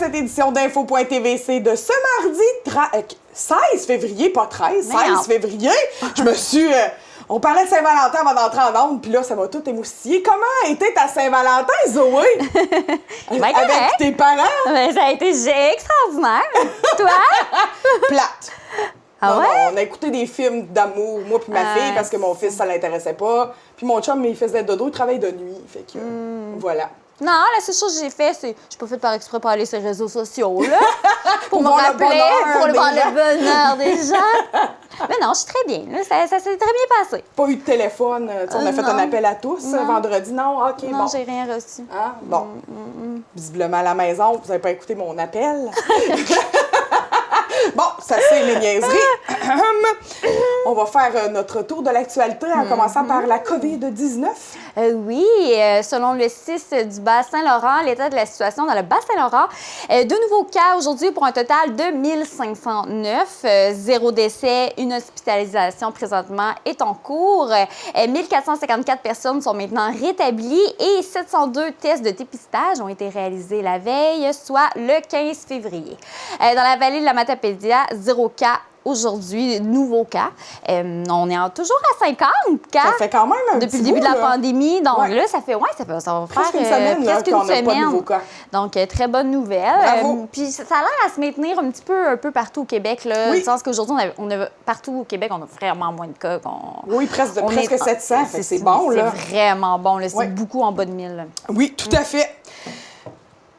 cette édition d'Info.tvC de ce mardi 16 février, pas 13, 16 février. Je me suis... on parlait de Saint-Valentin avant d'entrer en onde, puis là, ça m'a tout émoustillé. Comment a été ta Saint-Valentin, Zoé? Avec tes parents? Ben, ça a été extraordinaire. Toi? Plate. Ah ouais? Non, on a écouté des films d'amour, moi puis ma fille, parce que mon fils, ça l'intéressait pas. Puis mon chum, il faisait dodo, il travaille de nuit. Fait que, voilà. Non, la seule chose que j'ai fait, c'est... Je suis pas faite par exprès pour aller sur les réseaux sociaux, là. pour me voir rappeler, pour voir le bonheur des gens. Mais non, je suis très bien. Là. Ça s'est très bien passé. Pas eu de téléphone. On a fait un appel à tous vendredi. Non, OK, non, bon. j'ai rien reçu. Ah, bon. Visiblement, à la maison, vous n'avez pas écouté mon appel. Bon, ça c'est les niaiseries. On va faire notre tour de l'actualité en commençant par la COVID-19. Oui, selon le CIS du Bas-Saint-Laurent, l'état de la situation dans le Bas-Saint-Laurent, 2 nouveaux cas aujourd'hui pour un total de 1509. 0 décès, une hospitalisation présentement est en cours. 1454 personnes sont maintenant rétablies et 702 tests de dépistage ont été réalisés la veille, soit le 15 février. Dans la vallée de la Matapédia, 0 cas aujourd'hui, nouveaux cas. On est toujours à 50 cas. Ça fait quand même un depuis petit le début bout, de la pandémie. Donc là, ça va faire presque une semaine presque qu'on une n'a semaine. pas de nouveaux cas. Donc, très bonne nouvelle. Bravo. Puis ça a l'air à se maintenir un peu partout au Québec. Là, Oui. Dans le sens qu'aujourd'hui, partout au Québec, on a vraiment moins de cas. Oui, presque 700. C'est bon, là. C'est vraiment bon. Là. C'est Oui. beaucoup en bas de 1000. Oui, tout à fait.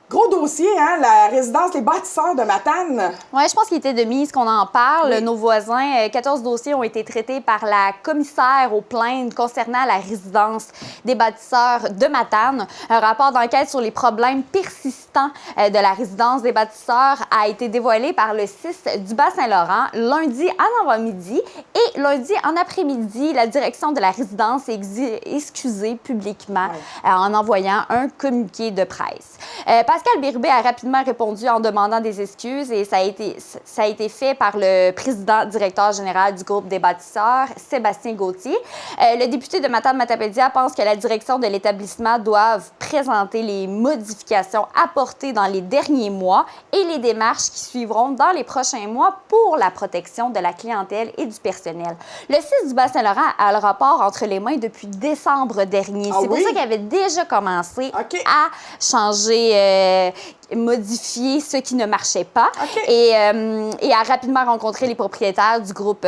Gros dossier, hein, la résidence des bâtisseurs de Matane. Oui, je pense qu'il était de mise qu'on en parle. Oui. Nos voisins, 14 dossiers ont été traités par la commissaire aux plaintes concernant la résidence des bâtisseurs de Matane. Un rapport d'enquête sur les problèmes persistants de la résidence des bâtisseurs a été dévoilé par le CIS du Bas-Saint-Laurent lundi en avant-midi et lundi en après-midi. La direction de la résidence s'est excusée publiquement en envoyant un communiqué de presse. Pascal Bérubé a rapidement répondu en demandant des excuses et ça a été fait par le président-directeur général du groupe des bâtisseurs, Sébastien Gauthier. Le député de Matane-Matapédia pense que la direction de l'établissement doit présenter les modifications apportées dans les derniers mois et les démarches qui suivront dans les prochains mois pour la protection de la clientèle et du personnel. Le CIS du Bas-Saint-Laurent a le rapport entre les mains depuis décembre dernier. C'est pour ça qu'il avait déjà commencé à changer modifier ce qui ne marchait pas et a rapidement rencontré les propriétaires du groupe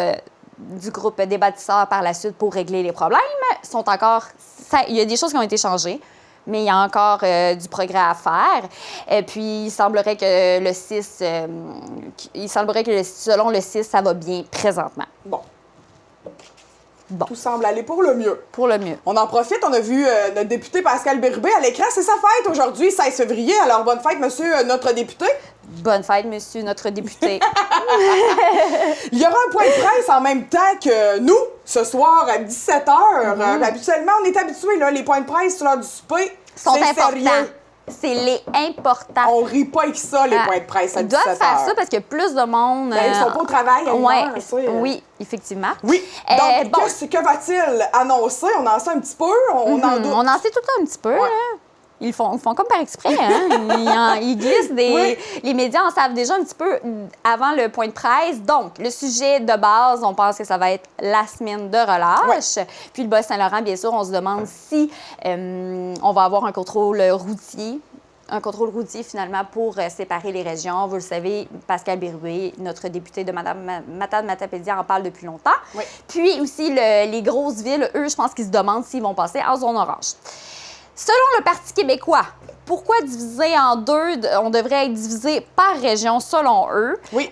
des bâtisseurs par la suite pour régler les problèmes. Il y a des choses qui ont été changées, mais il y a encore du progrès à faire. Et puis, il semblerait que selon le CIS, ça va bien présentement. Bon. Tout semble aller pour le mieux. Pour le mieux. On en profite, on a vu notre député Pascal Bérubé à l'écran. C'est sa fête aujourd'hui, 16 février. Alors, bonne fête, monsieur notre député. Bonne fête, monsieur notre député. Il y aura un point de presse en même temps que nous, ce soir à 17h. Habituellement, on est habitués, là, les points de presse sur l'heure du souper. Sont importants. Sérieux. C'est les importants. On rit pas avec ça, les points de presse à 17h. Ils doivent faire ça parce qu'il y a plus de monde. Ben, ils sont pas au travail à une heure, oui, effectivement. Oui. Donc, que va-t-il annoncer? On en sait un petit peu? On en doute? On en sait tout le temps un petit peu, là. Ils font comme par exprès, hein? Ils glissent des... Oui. Les médias en savent déjà un petit peu avant le point de presse. Donc, le sujet de base, on pense que ça va être la semaine de relâche. Puis le Bas-Saint-Laurent, bien sûr, on se demande si on va avoir un contrôle routier. Un contrôle routier, finalement, pour séparer les régions. Vous le savez, Pascal Bérubé, notre député de Matane-Matapédia, en parle depuis longtemps. Oui. Puis aussi, les grosses villes, eux, je pense qu'ils se demandent s'ils vont passer en zone orange. Selon le Parti québécois, pourquoi diviser en deux? On devrait être divisé par région, selon eux. Oui.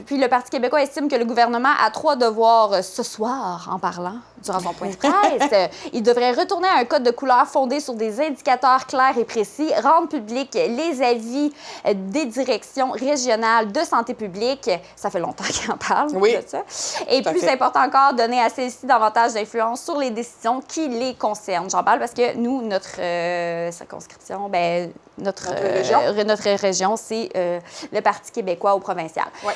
Puis le Parti québécois estime que le gouvernement a 3 devoirs ce soir, en parlant, durant son point de presse. Il devrait retourner à un code de couleur fondé sur des indicateurs clairs et précis, rendre public les avis des directions régionales de santé publique. Ça fait longtemps qu'ils en parlent de ça. Et plus important encore, donner à celles-ci davantage d'influence sur les décisions qui les concernent. J'en parle parce que nous, notre circonscription, notre région, c'est le Parti québécois au provincial. Ouais.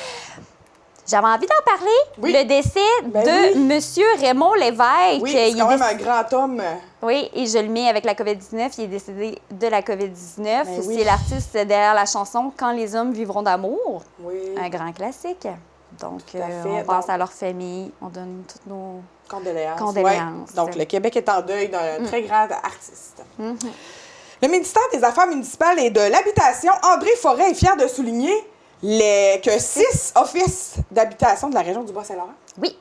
J'avais envie d'en parler. Oui. Le décès de Monsieur Raymond Lévesque. Oui, c'est quand même un grand homme. Oui, et je le mets avec la COVID-19. Il est décédé de la COVID-19. Oui. C'est l'artiste derrière la chanson « Quand les hommes vivront d'amour ». Oui. Un grand classique. Donc, fait. on pense à leur famille. On donne toutes nos condoléances. condoléances. Ouais. Donc, le Québec est en deuil d'un très grand artiste. Le ministère des Affaires municipales et de l'Habitation, André Forêt, est fier de souligner que 6 offices d'habitation de la région du Bas-Saint-Laurent. Oui.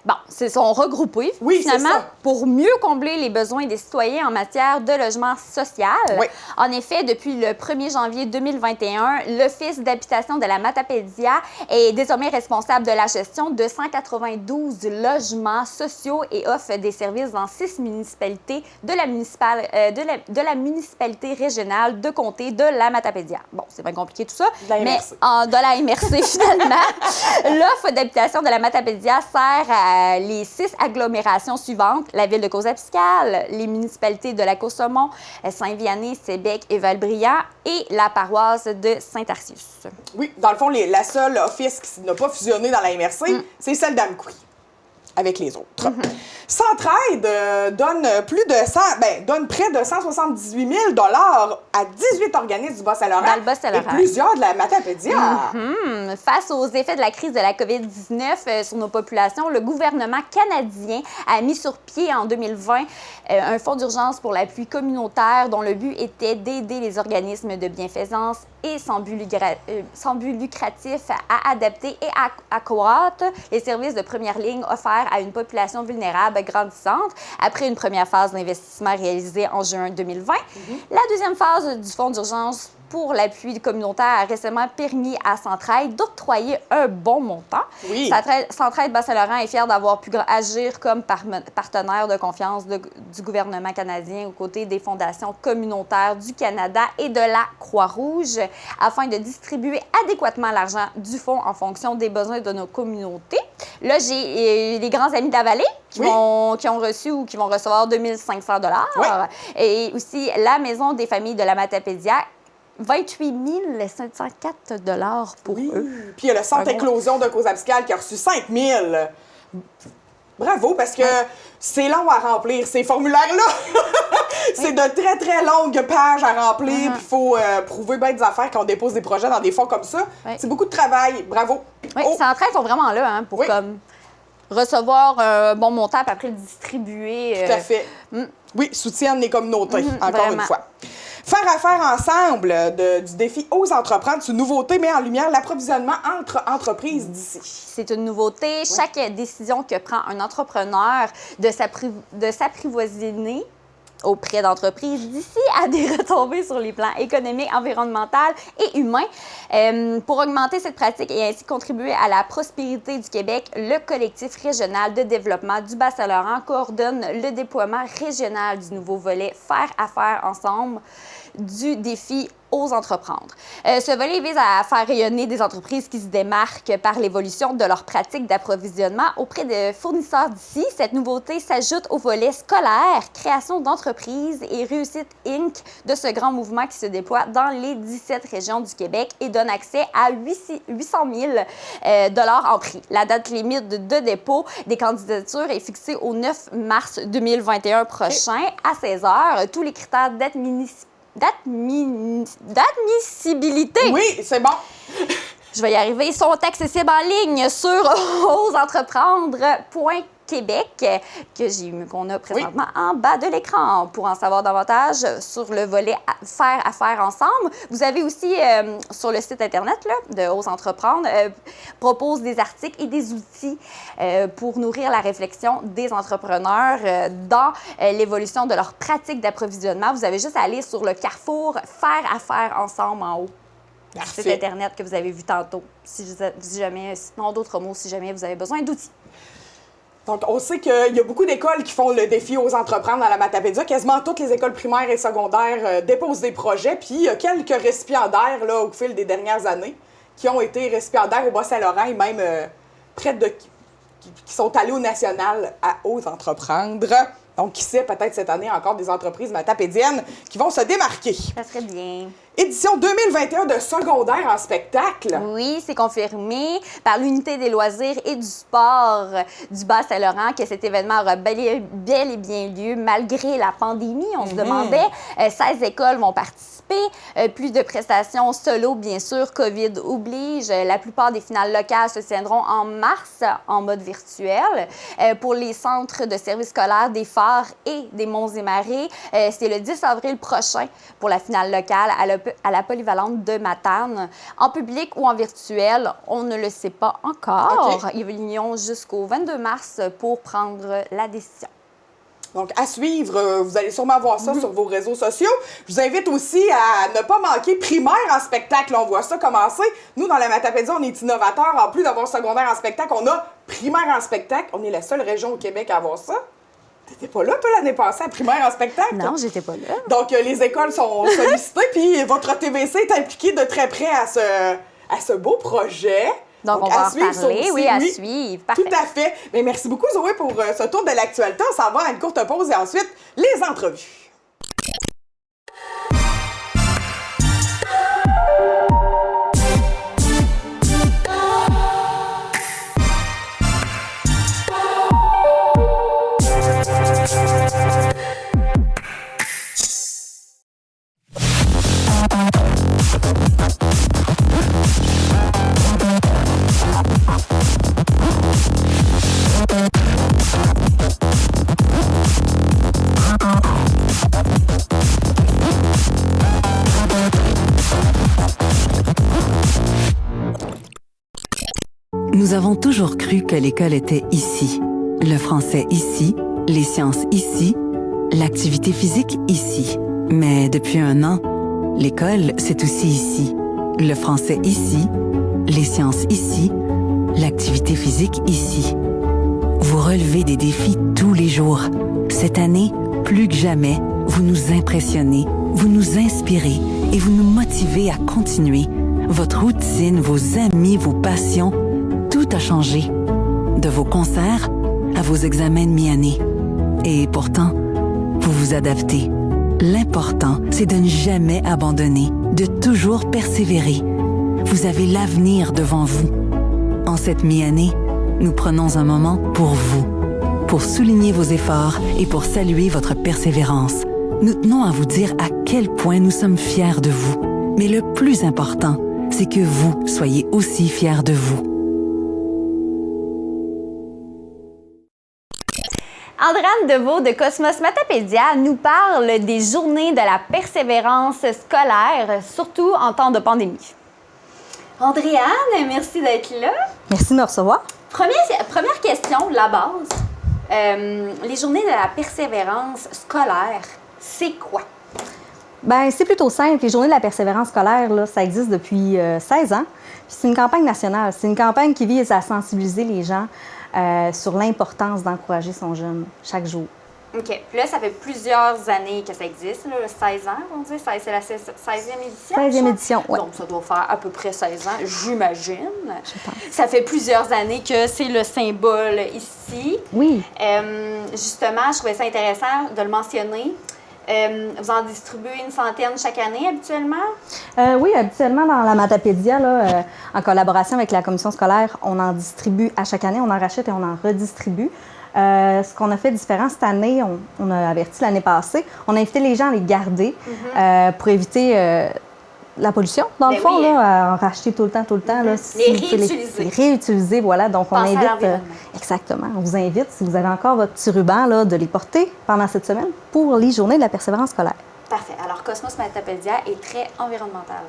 Bon, se sont regroupés, oui, finalement, pour mieux combler les besoins des citoyens en matière de logement social. Oui. En effet, depuis le 1er janvier 2021, l'Office d'habitation de la Matapédia est désormais responsable de la gestion de 192 logements sociaux et offre des services dans 6 municipalités de la municipalité régionale de comté de la Matapédia. Bon, c'est bien compliqué tout ça, mais de la MRC, finalement. L'offre d'habitation de la Matapédia sert à les 6 agglomérations suivantes, la ville de Cosapiscale, les municipalités de la Côte-Saumon, Saint-Vianney, Sébec et Val-Brillant et la paroisse de Saint-Arcius. Oui, dans le fond, la seule office qui n'a pas fusionné dans la MRC, c'est celle d'Amqui, avec les autres. Centraide donne près de 178 000 à 18 organismes du Bas-Saint-Laurent dans le Bas-Saint-Laurent. Et plusieurs de la Matapédia. Face aux effets de la crise de la COVID-19 sur nos populations, le gouvernement canadien a mis sur pied en 2020 un fonds d'urgence pour l'appui communautaire dont le but était d'aider les organismes de bienfaisance et sans but lucratif à adapter et à accroître les services de première ligne offerts à une population vulnérable grandissante. Après une première phase d'investissement réalisée en juin 2020, la deuxième phase du fonds d'urgence pour l'appui communautaire a récemment permis à Centraide d'octroyer un bon montant. Oui. Centraide Bas-Saint-Laurent est fière d'avoir pu agir comme partenaire de confiance du gouvernement canadien aux côtés des fondations communautaires du Canada et de la Croix-Rouge afin de distribuer adéquatement l'argent du fonds en fonction des besoins de nos communautés. Là, j'ai les grands amis de la vallée qui ont reçu ou qui vont recevoir 2 500 $. Oui. Et aussi la Maison des familles de la Matapédia, 28 704 $ pour eux. Puis il y a le Centre Éclosion de Cosapiscale qui a reçu 5 000. Bravo, parce que c'est long à remplir, ces formulaires-là. C'est de très, très longues pages à remplir. Puis il faut prouver bien des affaires quand on dépose des projets dans des fonds comme ça. C'est beaucoup de travail. Bravo. Oui, Centraide sont vraiment là pour comme recevoir un bon montant puis après le distribuer. Tout à fait. Oui, soutiennent les communautés, encore vraiment. une fois. Faire affaire ensemble du défi Ose entreprendre, c'est une nouveauté, met en lumière l'approvisionnement entre entreprises d'ici. C'est une nouveauté. Chaque décision que prend un entrepreneur de s'apprivoisiner auprès d'entreprises d'ici a des retombées sur les plans économiques, environnementaux et humains. Pour augmenter cette pratique et ainsi contribuer à la prospérité du Québec, le collectif régional de développement du Bas-Saint-Laurent coordonne le déploiement régional du nouveau volet Faire affaire ensemble du défi Ose entreprendre. Ce volet vise à faire rayonner des entreprises qui se démarquent par l'évolution de leurs pratiques d'approvisionnement auprès de fournisseurs d'ici. Cette nouveauté s'ajoute au volet scolaire, création d'entreprises et réussite Inc. de ce grand mouvement qui se déploie dans les 17 régions du Québec et donne accès à 800 000 $ en prix. La date limite de dépôt des candidatures est fixée au 9 mars 2021 prochain à 16 h. Tous les critères d'admissibilité. Oui, c'est bon. Je vais y arriver. Ils sont accessibles en ligne sur oseentreprendre.québec qu'on a présentement en bas de l'écran. Pour en savoir davantage sur le volet Faire affaire ensemble, vous avez aussi sur le site Internet là, de Ose entreprendre, propose des articles et des outils pour nourrir la réflexion des entrepreneurs dans l'évolution de leur pratique d'approvisionnement. Vous avez juste à aller sur le carrefour Faire affaire ensemble en haut. Parfait. Site Internet que vous avez vu tantôt. Si jamais, sinon d'autres mots, si jamais vous avez besoin d'outils. Donc, on sait qu'il y a beaucoup d'écoles qui font le défi Ose entreprendre dans la Matapédia. Quasiment toutes les écoles primaires et secondaires déposent des projets. Puis, il y a quelques récipiendaires là, au fil des dernières années qui ont été récipiendaires au Bas-Saint-Laurent et même qui sont allés au national à Ose entreprendre. Donc, qui sait, peut-être cette année encore des entreprises matapédiennes qui vont se démarquer. Ça serait bien. Édition 2021 de secondaire en spectacle. Oui, c'est confirmé par l'Unité des loisirs et du sport du Bas-Saint-Laurent que cet événement aura bel et bien lieu malgré la pandémie. On se demandait, 16 écoles vont participer. Plus de prestations solo, bien sûr, COVID oblige. La plupart des finales locales se tiendront en mars en mode virtuel. Pour les centres de services scolaires des Phares et des Monts-et-Marais, c'est le 10 avril prochain pour la finale locale à la polyvalente de Matane. En public ou en virtuel, on ne le sait pas encore. Okay. Ils ont jusqu'au 22 mars pour prendre la décision. Donc, à suivre, vous allez sûrement voir ça sur vos réseaux sociaux. Je vous invite aussi à ne pas manquer primaire en spectacle. On voit ça commencer. Nous, dans la Matapédie, on est innovateurs. En plus d'avoir secondaire en spectacle, on a primaire en spectacle. On est la seule région au Québec à avoir ça. T'étais pas là, toi, l'année passée, à primaire en spectacle? Non, j'étais pas là. Donc, les écoles sont sollicitées, puis votre TVC est impliqué de très près à ce beau projet. Donc, on va en parler, oui, à suivre. Parfait. Tout à fait. Mais merci beaucoup, Zoé, pour ce tour de l'actualité. On s'en va à une courte pause et ensuite, les entrevues. Nous avons toujours cru que l'école était ici. Le français ici, les sciences ici, l'activité physique ici. Mais depuis 1 an, l'école, c'est aussi ici. Le français ici, les sciences ici, l'activité physique ici. Vous relevez des défis tous les jours. Cette année, plus que jamais, vous nous impressionnez, vous nous inspirez et vous nous motivez à continuer. Votre routine, vos amis, vos passions, tout a changé. De vos concerts à vos examens de mi-année. Et pourtant, vous vous adaptez. L'important, c'est de ne jamais abandonner, de toujours persévérer. Vous avez l'avenir devant vous. En cette mi-année, nous prenons un moment pour vous, pour souligner vos efforts et pour saluer votre persévérance. Nous tenons à vous dire à quel point nous sommes fiers de vous. Mais le plus important, c'est que vous soyez aussi fiers de vous. Andréane Deveau de Cosmos Matapédia nous parle des journées de la persévérance scolaire, surtout en temps de pandémie. Andréane, merci d'être là. Merci de me recevoir. Première question, la base. Les journées de la persévérance scolaire, c'est quoi? Bien, c'est plutôt simple. Les journées de la persévérance scolaire, là, ça existe depuis 16 ans. Puis c'est une campagne nationale. C'est une campagne qui vise à sensibiliser les gens sur l'importance d'encourager son jeune chaque jour. OK. Puis là, ça fait plusieurs années que ça existe, là, 16 ans, on dit. C'est la 16e édition? 16e édition, oui. Donc, ça doit faire à peu près 16 ans, j'imagine. Je pense. Ça fait plusieurs années que c'est le symbole ici. Oui. Justement, je trouvais ça intéressant de le mentionner. Vous en distribuez une centaine chaque année, habituellement? Oui, habituellement, dans la Matapédia, là, en collaboration avec la commission scolaire, on en distribue à chaque année. On en rachète et on en redistribue. Ce qu'on a fait différent cette année, on a averti l'année passée, on a invité les gens à les garder pour éviter la pollution, dans le fond, oui. Là, à en racheter tout le temps. Là, les réutiliser. Les réutiliser, voilà. Donc, on Pensez invite... exactement. On vous invite, si vous avez encore votre petit ruban, là, de les porter pendant cette semaine pour les journées de la persévérance scolaire. Parfait. Alors, Cosmos Matapédia est très environnemental.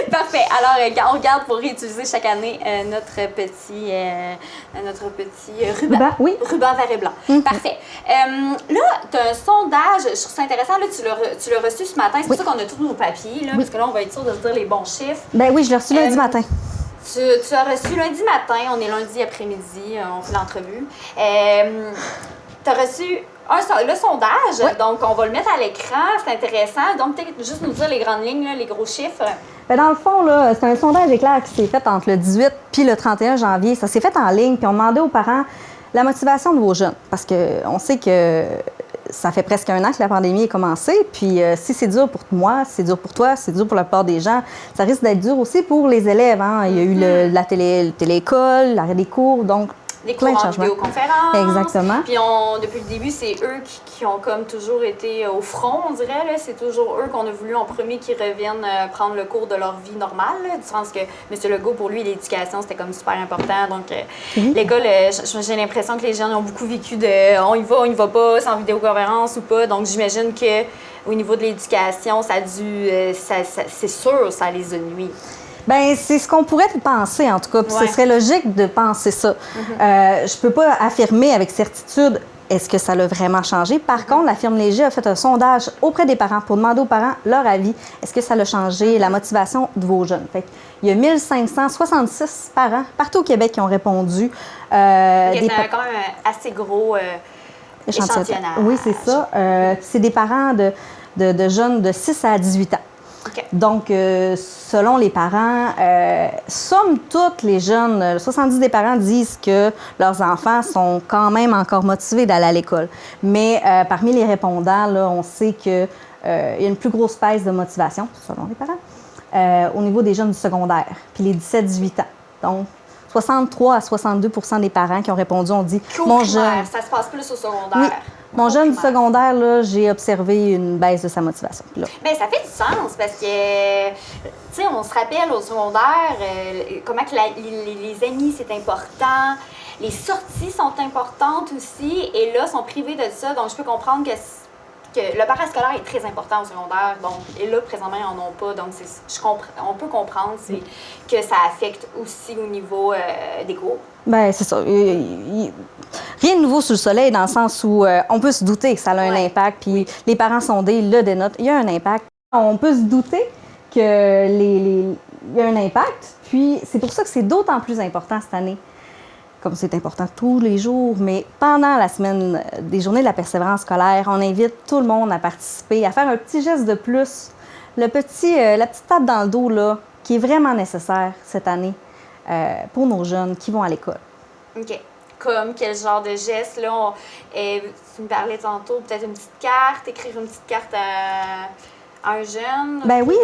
Parfait. Alors, on garde pour réutiliser chaque année notre petit ruban. Oui. Ruban vert et blanc. Parfait. Là, tu as un sondage, je trouve ça intéressant. Là, tu l'as reçu ce matin. C'est pour ça qu'on a tous nos papiers, là, parce que là, on va être sûr de se dire les bons chiffres. Ben oui, je l'ai reçu lundi matin. Tu as reçu lundi matin. On est lundi après-midi. On fait l'entrevue. Tu as reçu le sondage, oui. Donc on va le mettre à l'écran, c'est intéressant. Donc, peut-être juste nous dire les grandes lignes, là, les gros chiffres. Bien, dans le fond, là, c'est un sondage éclair qui s'est fait entre le 18 puis le 31 janvier. Ça s'est fait en ligne, puis on demandait aux parents La motivation de vos jeunes, parce qu'on sait que ça fait presque 1 an que la pandémie est commencée, puis si c'est dur pour moi, c'est dur pour toi, c'est dur pour la plupart des gens, ça risque d'être dur aussi pour les élèves. Hein. Il y a eu la téléécole, l'arrêt des cours, donc les cours en vidéoconférence. Exactement. Puis depuis le début, c'est eux qui ont comme toujours été au front, on dirait. Là. C'est toujours eux qu'on a voulu en premier qui reviennent prendre le cours de leur vie normale. Là, du sens que M. Legault, pour lui, l'éducation, c'était comme super important. Donc, l'école, j'ai l'impression que les jeunes ont beaucoup vécu de on y va pas, c'est en vidéoconférence ou pas. Donc, j'imagine qu'au niveau de l'éducation, ça a dû, c'est sûr, ça les a nuit. Bien, c'est ce qu'on pourrait penser, en tout cas. Puis ce serait logique de penser ça. Je peux pas affirmer avec certitude est-ce que ça l'a vraiment changé. Par contre, la firme Léger a fait un sondage auprès des parents pour demander aux parents leur avis. Est-ce que ça l'a changé la motivation de vos jeunes? Fait il y a 1566 parents partout au Québec qui ont répondu. C'est quand même un assez gros échantillonnage. Oui, c'est ça. C'est des parents de jeunes de 6 à 18 ans. Okay. Donc, selon les parents, somme toute, les jeunes, 70 des parents disent que leurs enfants sont quand même encore motivés d'aller à l'école. Mais parmi les répondants, là, on sait qu'il y a une plus grosse baisse de motivation, selon les parents, au niveau des jeunes du secondaire, puis les 17-18 ans. Donc, 63 à 62 des parents qui ont répondu ont dit « Mon jeune... » Ça se passe plus au secondaire. Oui. Mon jeune du secondaire, là, j'ai observé une baisse de sa motivation. Bien, ça fait du sens parce que, tu sais, on se rappelle au secondaire comment que les amis, c'est important. Les sorties sont importantes aussi. Et là, sont privés de ça. Donc, je peux comprendre que le parascolaire est très important au secondaire. Donc, et là, présentement, ils n'en ont pas. Donc, on peut comprendre que ça affecte aussi au niveau des cours. Bien, c'est ça. Rien de nouveau sous le soleil dans le sens où on peut se douter que ça a un impact, puis les parents sondés le dénotent. Il y a un impact. On peut se douter qu'il y a un impact, puis c'est pour ça que c'est d'autant plus important cette année. Comme c'est important tous les jours, mais pendant la semaine des journées de la persévérance scolaire, on invite tout le monde à participer, à faire un petit geste de plus, la petite tape dans le dos là, qui est vraiment nécessaire cette année pour nos jeunes qui vont à l'école. OK. Comme quel genre de geste? Là, tu me parlais tantôt, peut-être une petite carte, écrire une petite carte à un jeune? Ben oui!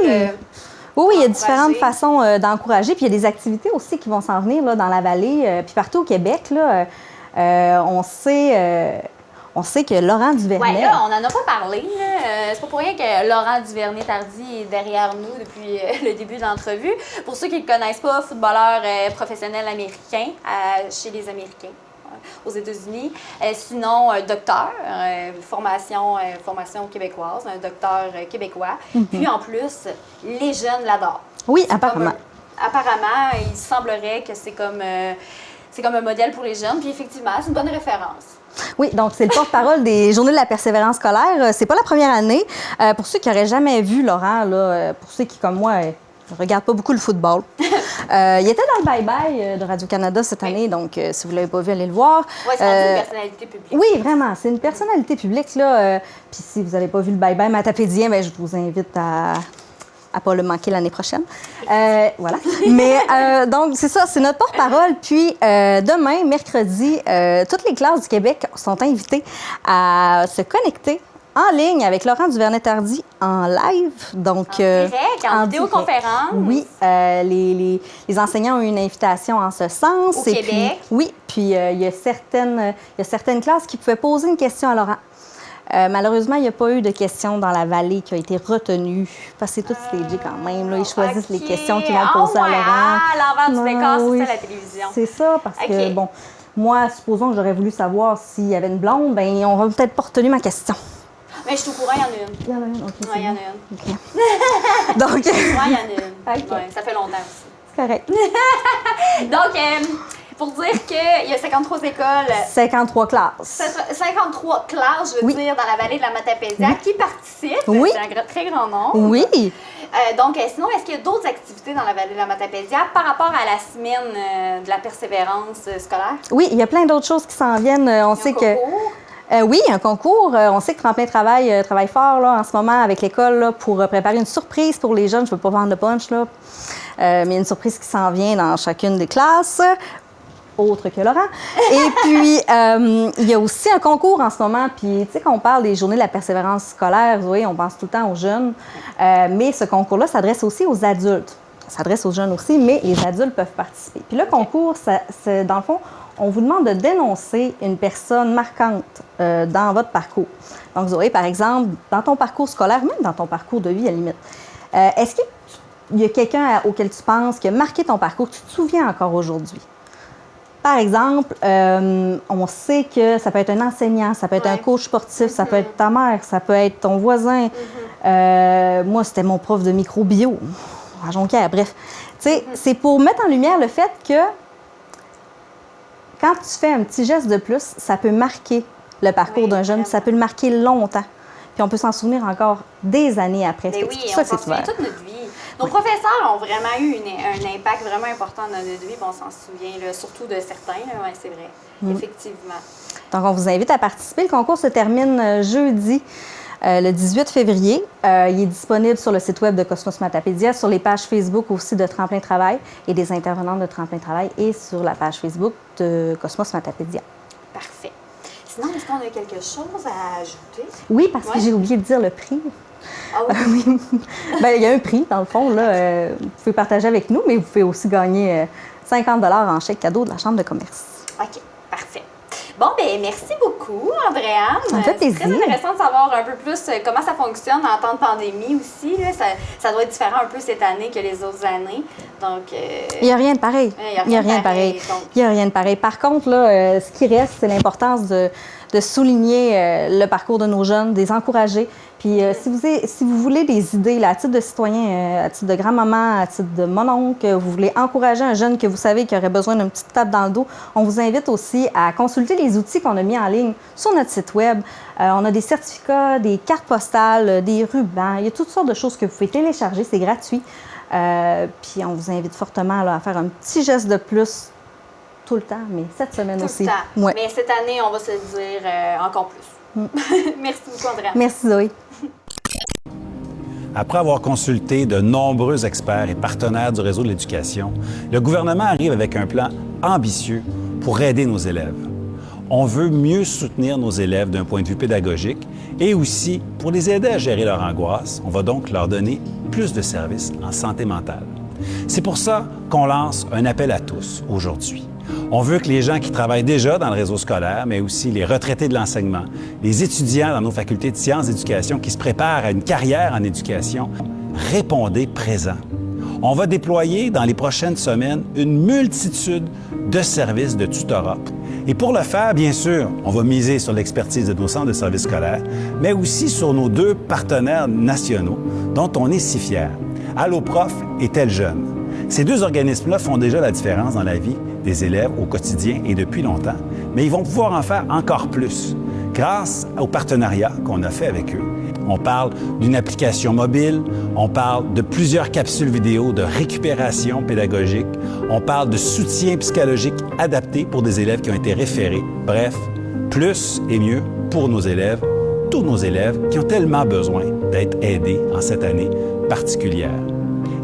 Oui, il y a différentes façons d'encourager. Puis il y a des activités aussi qui vont s'en venir là, dans la vallée. Puis partout au Québec, là, on sait que Laurent Duvernay... Oui, là, on n'en a pas parlé. C'est pas pour rien que Laurent Duvernay-Tardy est derrière nous depuis le début de l'entrevue. Pour ceux qui ne le connaissent pas, footballeur professionnel américain chez les Américains aux États-Unis. Sinon, docteur, formation québécoise, un docteur québécois. Puis en plus, les jeunes l'adorent. Oui, apparemment. Apparemment, il semblerait que c'est comme un modèle pour les jeunes. Puis effectivement, c'est une bonne référence. Oui, donc c'est le porte-parole des Journées de la persévérance scolaire. C'est pas la première année. Pour ceux qui n'auraient jamais vu Laurent, là, pour ceux qui, comme moi, ne regardent pas beaucoup le football, il était dans le bye-bye de Radio-Canada cette année, donc si vous ne l'avez pas vu, allez le voir. Oui, c'est une personnalité publique. Oui, vraiment, c'est une personnalité publique, là. Puis si vous n'avez pas vu le bye-bye matapédien, bien, je vous invite à pas le manquer l'année prochaine. Voilà. Mais donc, c'est ça, c'est notre porte-parole. Puis demain, mercredi, toutes les classes du Québec sont invitées à se connecter en ligne avec Laurent Duvernay-Tardy en live. Donc, en direct, en vidéoconférence. Oui, les enseignants ont eu une invitation en ce sens. Au Québec. Puis, oui, puis il y a certaines classes qui pouvaient poser une question à Laurent. Malheureusement, il n'y a pas eu de questions dans la vallée qui a été retenue. Parce que c'est tout stagé quand même. Là. Ils choisissent les questions qu'ils vont poser à Laurent. Ah, l'envers du décor, c'est ça la télévision. C'est ça, parce que, bon, moi, supposons que j'aurais voulu savoir s'il y avait une blonde, bien, on n'aurait peut-être pas retenu ma question. Mais je suis au courant, il y en a une. Il y en a une, OK. Oui, il y en a une. OK. Donc... Oui, il y en a une. OK. Ouais, ça fait longtemps aussi. C'est correct. Donc, pour dire qu'il y a 53 écoles. 53 classes. 53 classes, je veux dire, dans la vallée de la Matapédia qui participent. Oui. C'est un très grand nombre. Oui. Donc, sinon, est-ce qu'il y a d'autres activités dans la vallée de la Matapédia par rapport à la semaine de la persévérance scolaire? Oui, il y a plein d'autres choses qui s'en viennent. On sait que... oui, un concours. On sait que Tremplin travaille fort là, en ce moment avec l'école là, pour préparer une surprise pour les jeunes. Je ne veux pas vendre de punch, là. Mais il y a une surprise qui s'en vient dans chacune des classes. autre que Laurent. Et puis, il y a aussi un concours en ce moment. Puis, tu sais, quand on parle des journées de la persévérance scolaire, oui, on pense tout le temps aux jeunes. Mais ce concours-là s'adresse aussi aux adultes. Ça s'adresse aux jeunes aussi, mais les adultes peuvent participer. Puis le concours, c'est, dans le fond, on vous demande de dénoncer une personne marquante dans votre parcours. Donc, vous aurez, par exemple, dans ton parcours scolaire, même dans ton parcours de vie, à la limite, est-ce qu'il y a quelqu'un auquel tu penses qui a marqué ton parcours, que tu te souviens encore aujourd'hui? Par exemple, on sait que ça peut être un enseignant, ça peut être un coach sportif, ça peut être ta mère, ça peut être ton voisin. Moi, c'était mon prof de microbio à Jonquière. Bref, tu sais, c'est pour mettre en lumière le fait que quand tu fais un petit geste de plus, ça peut marquer le parcours d'un jeune, ça peut le marquer longtemps. Puis on peut s'en souvenir encore des années après. Mais oui, on s'en souvient toute notre vie. Nos professeurs ont vraiment eu un impact vraiment important dans notre vie, puis on s'en souvient, là, surtout de certains, oui, c'est vrai, effectivement. Donc, on vous invite à participer. Le concours se termine jeudi, le 18 février. Il est disponible sur le site web de Cosmos Matapédia, sur les pages Facebook aussi de Tremplin Travail et des intervenantes de Tremplin Travail et sur la page Facebook de Cosmos Matapédia. Parfait. Sinon, est-ce qu'on a quelque chose à ajouter? Oui, parce que j'ai oublié de dire le prix. Ah oui? Oui. Bien, il y a un prix, dans le fond. Là, vous pouvez partager avec nous, mais vous pouvez aussi gagner 50 $ en chèque cadeau de la Chambre de commerce. OK, parfait. Bon, bien, merci beaucoup, Andréane. Ça me fait plaisir. C'est très intéressant de savoir un peu plus comment ça fonctionne en temps de pandémie aussi. Là. Ça doit être différent un peu cette année que les autres années. Donc, il n'y a rien de pareil. Il n'y a rien de pareil. Il n'y a rien de pareil. Par contre, là, ce qui reste, c'est l'importance de souligner le parcours de nos jeunes, de les encourager. Puis si vous voulez des idées là, à titre de citoyen, à titre de grand-maman, à titre de mon-oncle, vous voulez encourager un jeune que vous savez qui aurait besoin d'une petite tape dans le dos, on vous invite aussi à consulter les outils qu'on a mis en ligne sur notre site web. On a des certificats, des cartes postales, des rubans. Il y a toutes sortes de choses que vous pouvez télécharger, c'est gratuit. Puis on vous invite fortement là, à faire un petit geste de plus tout le temps, mais cette semaine tout aussi. Le temps. Ouais. Mais cette année, on va se dire encore plus. Merci beaucoup, Andréane. Merci, Zoé. Après avoir consulté de nombreux experts et partenaires du réseau de l'éducation, le gouvernement arrive avec un plan ambitieux pour aider nos élèves. On veut mieux soutenir nos élèves d'un point de vue pédagogique et aussi, pour les aider à gérer leur angoisse, on va donc leur donner plus de services en santé mentale. C'est pour ça qu'on lance un appel à tous aujourd'hui. On veut que les gens qui travaillent déjà dans le réseau scolaire, mais aussi les retraités de l'enseignement, les étudiants dans nos facultés de sciences d'éducation qui se préparent à une carrière en éducation, répondez présent. On va déployer dans les prochaines semaines une multitude de services de tutorat. Et pour le faire, bien sûr, on va miser sur l'expertise de nos centres de services scolaires, mais aussi sur nos 2 partenaires nationaux dont on est si fiers, Alloprof et Tel Jeune. Ces 2 organismes-là font déjà la différence dans la vie des élèves au quotidien et depuis longtemps, mais ils vont pouvoir en faire encore plus grâce au partenariat qu'on a fait avec eux. On parle d'une application mobile, on parle de plusieurs capsules vidéo de récupération pédagogique, on parle de soutien psychologique adapté pour des élèves qui ont été référés. Bref, plus et mieux pour nos élèves, tous nos élèves qui ont tellement besoin d'être aidés en cette année particulière.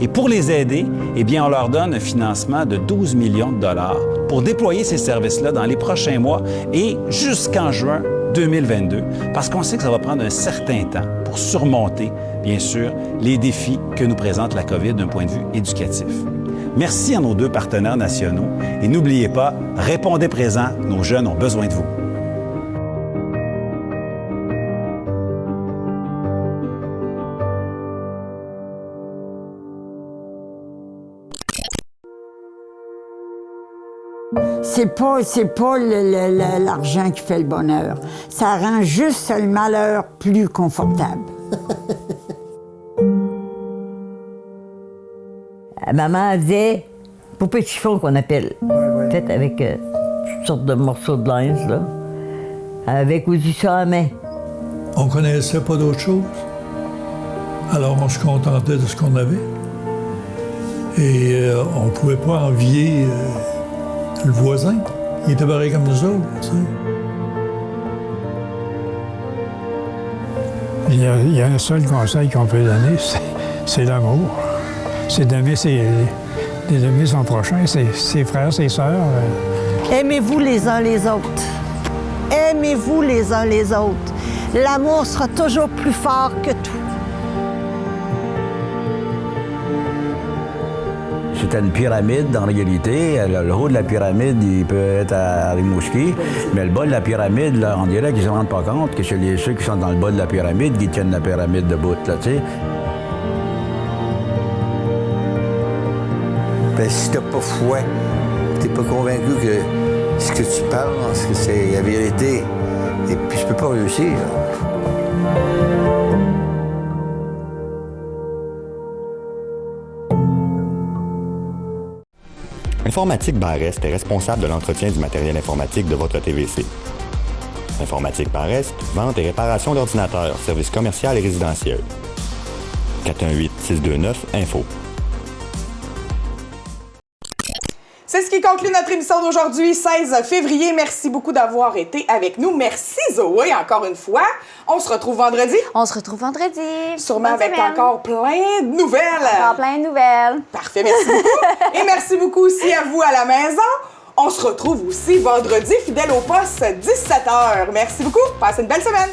Et pour les aider, eh bien, on leur donne un financement de 12 millions de dollars pour déployer ces services-là dans les prochains mois et jusqu'en juin 2022, parce qu'on sait que ça va prendre un certain temps pour surmonter, bien sûr, les défis que nous présente la COVID d'un point de vue éducatif. Merci à nos 2 partenaires nationaux et n'oubliez pas, répondez présent, nos jeunes ont besoin de vous. C'est pas l'argent qui fait le bonheur. Ça rend juste le malheur plus confortable. Maman faisait poupée de chiffon qu'on appelle. Faite avec toutes sortes de morceaux de linge, là. Avec aussi ça à la main. On connaissait pas d'autre chose. Alors on se contentait de ce qu'on avait. Et on ne pouvait pas envier le voisin. Il était pareil comme nous autres, tu sais. Il y a un seul conseil qu'on peut donner, c'est l'amour. C'est d'aimer son prochain, ses frères, ses sœurs, Aimez-vous les uns les autres. Aimez-vous les uns les autres. L'amour sera toujours plus fort que tout. C'était une pyramide, en réalité. Le haut de la pyramide, il peut être à Rimouski, mais le bas de la pyramide, là, on dirait qu'ils ne se rendent pas compte que c'est ceux qui sont dans le bas de la pyramide qui tiennent la pyramide debout, là, tu sais. Ben, si t'as pas foi, t'es pas convaincu que ce que tu penses, que c'est la vérité, et puis je peux pas réussir. Informatique Barrest est responsable de l'entretien du matériel informatique de votre TVC. Informatique Barrest, vente et réparation d'ordinateurs, services commerciaux et résidentiels. 418-629-INFO. C'est ce qui conclut notre émission d'aujourd'hui, 16 février. Merci beaucoup d'avoir été avec nous. Merci Zoé, encore une fois. On se retrouve vendredi. On se retrouve vendredi. Sûrement avec encore plein de nouvelles. Encore plein de nouvelles. Parfait, merci beaucoup. Et merci beaucoup aussi à vous à la maison. On se retrouve aussi vendredi, fidèle au poste, 17h. Merci beaucoup. Passez une belle semaine.